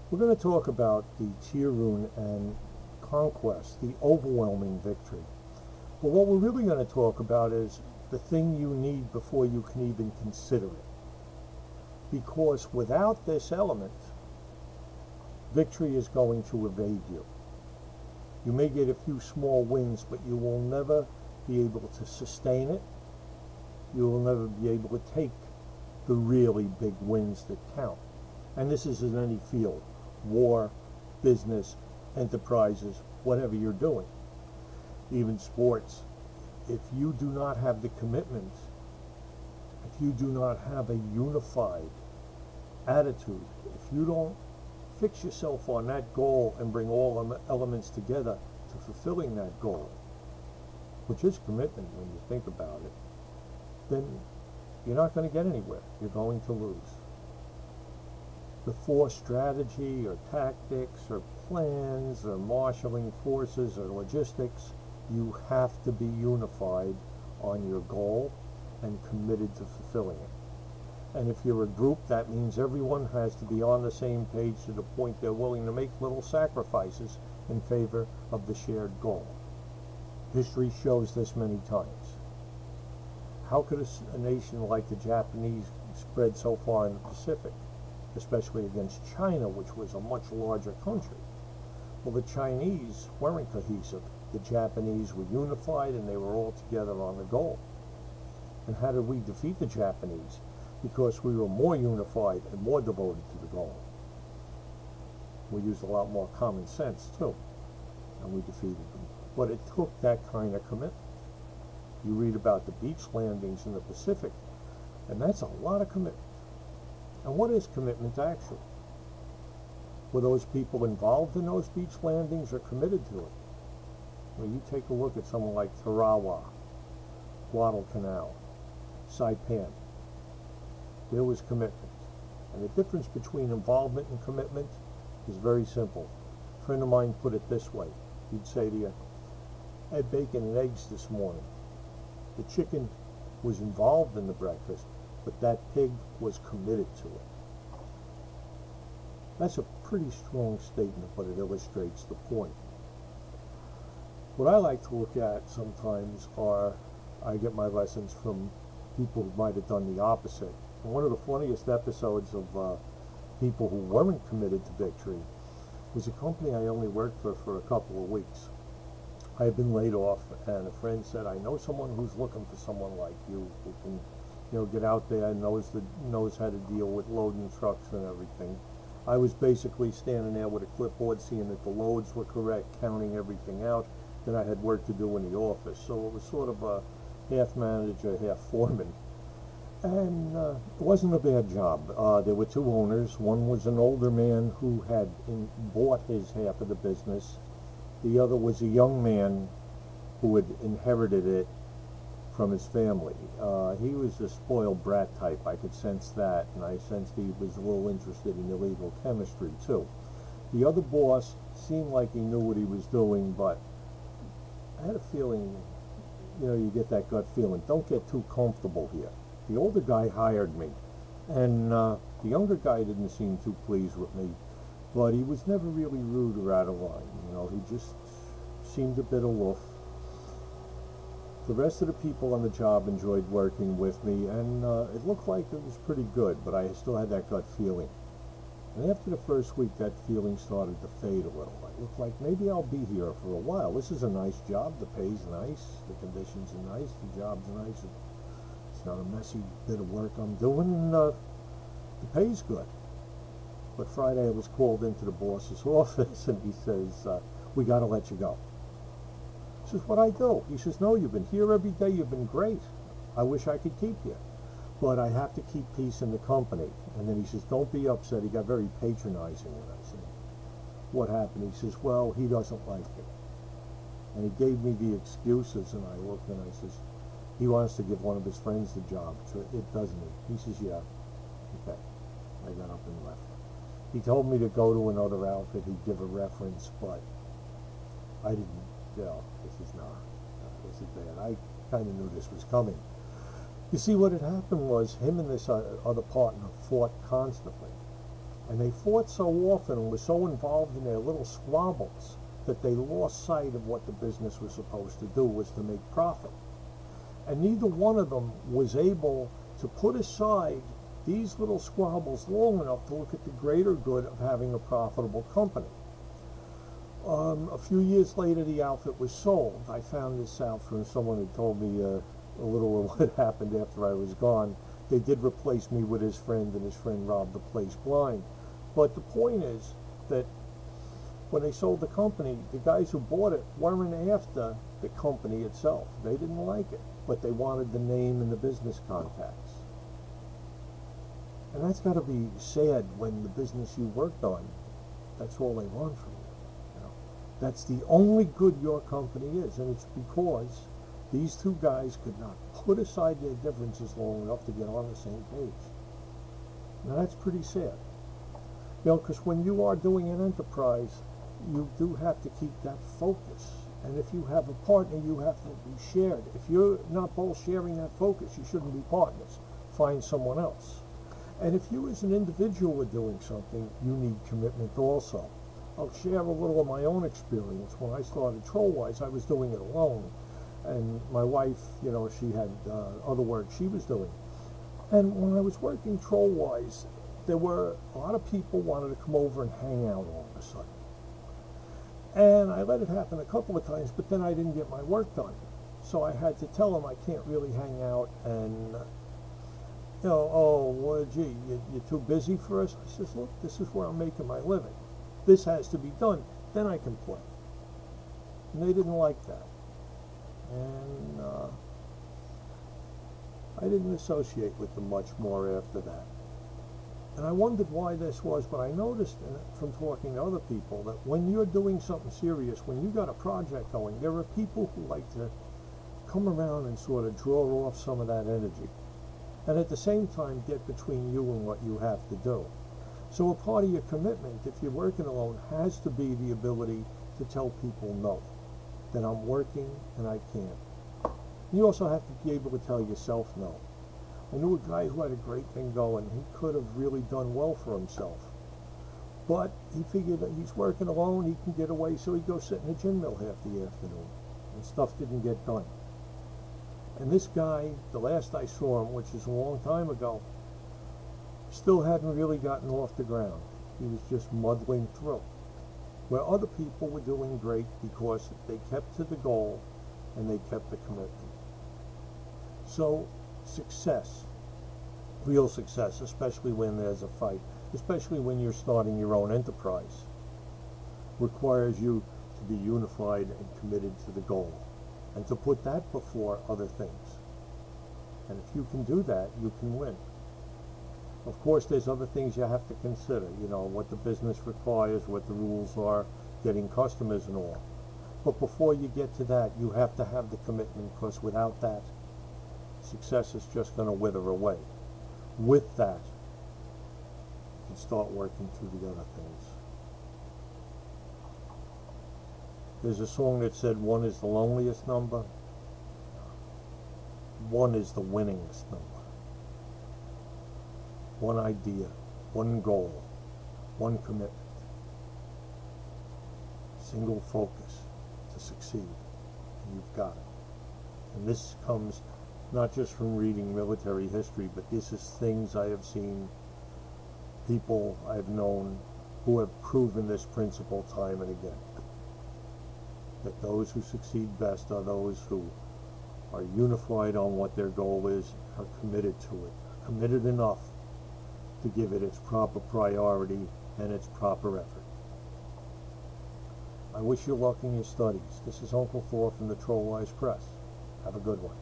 We're going to talk about the Tyr Rune and Conquest, the overwhelming victory. But what we're really going to talk about is the thing you need before you can even consider it. Because without this element, victory is going to evade you. You may get a few small wins, but you will never be able to sustain it. You will never be able to take the really big wins that count. And this is in any field: war, business, enterprises, whatever you're doing. Even sports. If you do not have the commitment, if you do not have a unified attitude, if you don't fix yourself on that goal and bring all elements together to fulfilling that goal, which is commitment when you think about it, then you're not going to get anywhere. You're going to lose. Before strategy or tactics or plans or marshaling forces or logistics, you have to be unified on your goal and committed to fulfilling it. And if you're a group, that means everyone has to be on the same page to the point they're willing to make little sacrifices in favor of the shared goal. History shows this many times. How could a nation like the Japanese spread so far in the Pacific, especially against China, which was a much larger country? Well, the Chinese weren't cohesive. The Japanese were unified and they were all together on the goal. And how did we defeat the Japanese? Because we were more unified and more devoted to the goal. We used a lot more common sense too, and we defeated them. But it took that kind of commitment. You read about the beach landings in the Pacific, and that's a lot of commitment. And what is commitment actually? Were those people involved in those beach landings or committed to it? Well, you take a look at someone like Tarawa, Guadalcanal, Saipan. There was commitment. And the difference between involvement and commitment is very simple. A friend of mine put it this way. He'd say to you, I had bacon and eggs this morning. The chicken was involved in the breakfast, but that pig was committed to it. That's a pretty strong statement, but it illustrates the point. What I like to look at sometimes are, I get my lessons from people who might have done the opposite. And one of the funniest episodes of people who weren't committed to victory was a company I only worked for a couple of weeks. I had been laid off, and a friend said, I know someone who's looking for someone like you who can, get out there and knows how to deal with loading trucks and everything. I was basically standing there with a clipboard, seeing that the loads were correct, counting everything out. Then I had work to do in the office, so it was sort of a half manager, half foreman. And it wasn't a bad job. There were two owners. One was an older man who had bought his half of the business. The other was a young man who had inherited it from his family. He was a spoiled brat type. I could sense that, and I sensed he was a little interested in illegal chemistry too. The other boss seemed like he knew what he was doing, but I had a feeling, you get that gut feeling, don't get too comfortable here. The older guy hired me, and the younger guy didn't seem too pleased with me, but he was never really rude or out of line. He just seemed a bit aloof. The rest of the people on the job enjoyed working with me, and it looked like it was pretty good, but I still had that gut feeling. And after the first week, that feeling started to fade a little. It looked like maybe I'll be here for a while. This is a nice job. The pay's nice. The conditions are nice. The job's nice. It's not a messy bit of work I'm doing. And the pay's good. But Friday I was called into the boss's office, and he says, we got to let you go. I says, what I do? He says, no, you've been here every day. You've been great. I wish I could keep you, but I have to keep peace in the company. And then he says, don't be upset. He got very patronizing. And I said, what happened? He says, well, he doesn't like you. And he gave me the excuses, and I looked and I says, he wants to give one of his friends the job. It doesn't he? He says, yeah. Okay. I got up and left. He told me to go to another outfit. He'd give a reference, but I didn't. This is bad. I kind of knew this was coming. You see, what had happened was him and this other partner fought constantly. And they fought so often and were so involved in their little squabbles that they lost sight of what the business was supposed to do, was to make profit. And neither one of them was able to put aside these little squabbles long enough to look at the greater good of having a profitable company. A few years later, the outfit was sold. I found this out from someone who told me a little of what happened after I was gone. They did replace me with his friend, and his friend robbed the place blind. But the point is that when they sold the company, the guys who bought it weren't after the company itself. They didn't like it, but they wanted the name and the business contacts. And that's got to be sad when the business you worked on, that's all they want from you. That's the only good your company is, and it's because these two guys could not put aside their differences long enough to get on the same page. Now that's pretty sad. Because when you are doing an enterprise, you do have to keep that focus. And if you have a partner, you have to be shared. If you're not both sharing that focus, you shouldn't be partners. Find someone else. And if you as an individual are doing something, you need commitment also. I'll share a little of my own experience. When I started Trollwise, I was doing it alone. And my wife, she had other work she was doing. And when I was working Trollwise, there were a lot of people wanted to come over and hang out all of a sudden. And I let it happen a couple of times, but then I didn't get my work done. So I had to tell them I can't really hang out and, gee, you're too busy for us? I says, look, this is where I'm making my living. This has to be done, then I can play. And they didn't like that. And I didn't associate with them much more after that. And I wondered why this was, but I noticed from talking to other people that when you're doing something serious, when you got a project going, there are people who like to come around and sort of draw off some of that energy. And at the same time get between you and what you have to do. So a part of your commitment, if you're working alone, has to be the ability to tell people no, that I'm working and I can't. You also have to be able to tell yourself no. I knew a guy who had a great thing going. He could have really done well for himself. But he figured that he's working alone, he can get away, so he'd go sit in a gin mill half the afternoon. And stuff didn't get done. And this guy, the last I saw him, which is a long time ago, still hadn't really gotten off the ground. He was just muddling through. Where other people were doing great because they kept to the goal and they kept the commitment. So success, real success, especially when there's a fight, especially when you're starting your own enterprise, requires you to be unified and committed to the goal and to put that before other things. And if you can do that, you can win. Of course, there's other things you have to consider, what the business requires, what the rules are, getting customers and all. But before you get to that, you have to have the commitment, because without that, success is just going to wither away. With that, you can start working through the other things. There's a song that said 1 is the loneliest number, 1 is the winningest number. One idea, one goal, one commitment, single focus to succeed, and you've got it. And this comes not just from reading military history, but this is things I have seen, people I've known who have proven this principle time and again. That those who succeed best are those who are unified on what their goal is, are committed to it, are committed enough to give it its proper priority and its proper effort. I wish you luck in your studies. This is Uncle Thor from the Trollwise Press. Have a good one.